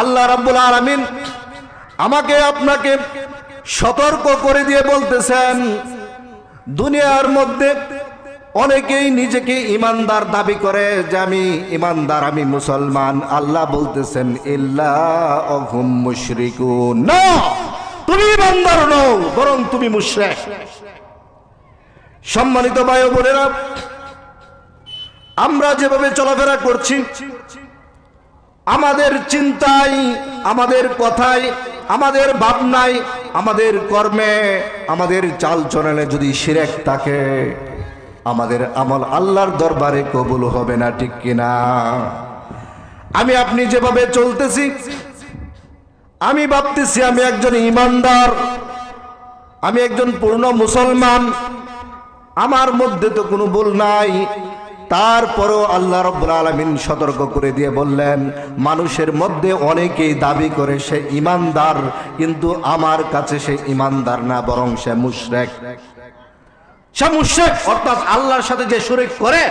আল্লাহ রাব্বুল আলামিন আমাকে আপনাকে সতর্ক করে দিয়ে বলতেছেন, দুনিয়ার মধ্যে অনেকেই নিজেকে ইমানদার দাবি করে যে আমি ইমানদার, আমি মুসলমান। আল্লাহ বলতেছেন ইল্লা হুম মুশরিকুন, না, তুমি ইমানদার নও, বরং তুমি মুশরিক। সম্মানিত ভাই ও বোনেরা, আমরা যেভাবে চলাফেরা করছি, আমাদের চিন্তায়, আমাদের কথায়, আমাদের ভাবনায়, আমাদের কর্মে, আমাদের চালচলনে যদি শিরক থাকে, আমাদের আমল আল্লাহর দরবারে কবুল হবে না, ঠিক কিনা? আমি আপনি যেভাবে চলতেছি, আমি ভাবতেছি আমি একজন ইমানদার, আমি একজন পূর্ণ মুসলমান, আমার মধ্যে তো কোনো ভুল নাই। তারপরও আল্লাহ রাব্বুল আলামিন সতর্ক করে দিয়ে বললেন, মানুষের মধ্যে অনেকেই দাবি করে সে ইমানদার, কিন্তু আমার কাছে সে ইমানদার না, বরং সে মুশরিক। সে মুশরিক অর্থাৎ আল্লাহর সাথে যে শরীক করে।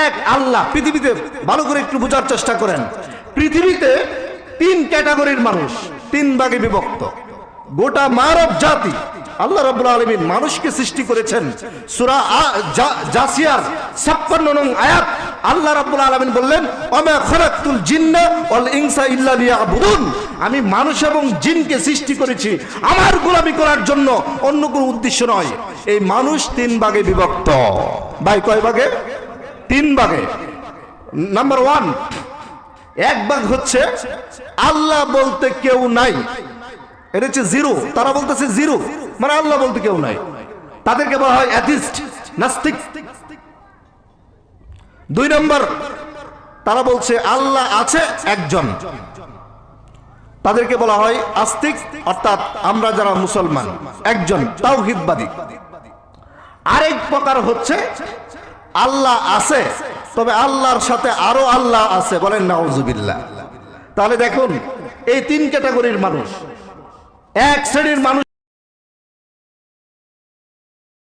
এক আল্লাহ, পৃথিবীতে ভালো করে একটু বোঝার চেষ্টা করেন, পৃথিবীতে তিন ক্যাটাগরির মানুষ, তিন ভাগে বিভক্ত। গোটা মানব জাতি আল্লাহ রাব্বুল আলামিন মানুষকে সৃষ্টি করেছেন। সূরা জাসিয়ার 56 নং আয়াত আল্লাহ রাব্বুল আলামিন বললেন, ওমা খালাকতুল জিন্না ওয়াল ইনসা ইল্লা লিয়াবুদুন, আমি মানুষ এবং জিনকে সৃষ্টি করেছি আমার গোলামি করার জন্য, অন্য কোনো উদ্দেশ্য নয়। এই মানুষ তিন ভাগে বিভক্ত। ভাই কয় ভাগে? তিন ভাগে। নাম্বার 1, এক ভাগ হচ্ছে আল্লাহ বলতে কেউ নাই, এটা হচ্ছে জিরো। তারা বলতেছে জিরো মানে আল্লাহ বলতে কেউ নাই, তাদেরকে বলা হয় অ্যাথিস্ট, নাস্তিক। 2 নম্বর, তারা বলছে আল্লাহ আছে একজন, তাদেরকে বলা হয় আস্তিক, অর্থাৎ আমরা যারা মুসলমান একজন, তাওহীদবাদী। আরেক প্রকার হচ্ছে আল্লাহ আছে, তবে আল্লাহর সাথে আরো আল্লাহ আছে, বলেন নাউজুবিল্লাহ। তাহলে দেখুন, এই তিন ক্যাটাগরির মানুষ। এক শ্রেণীর মানুষ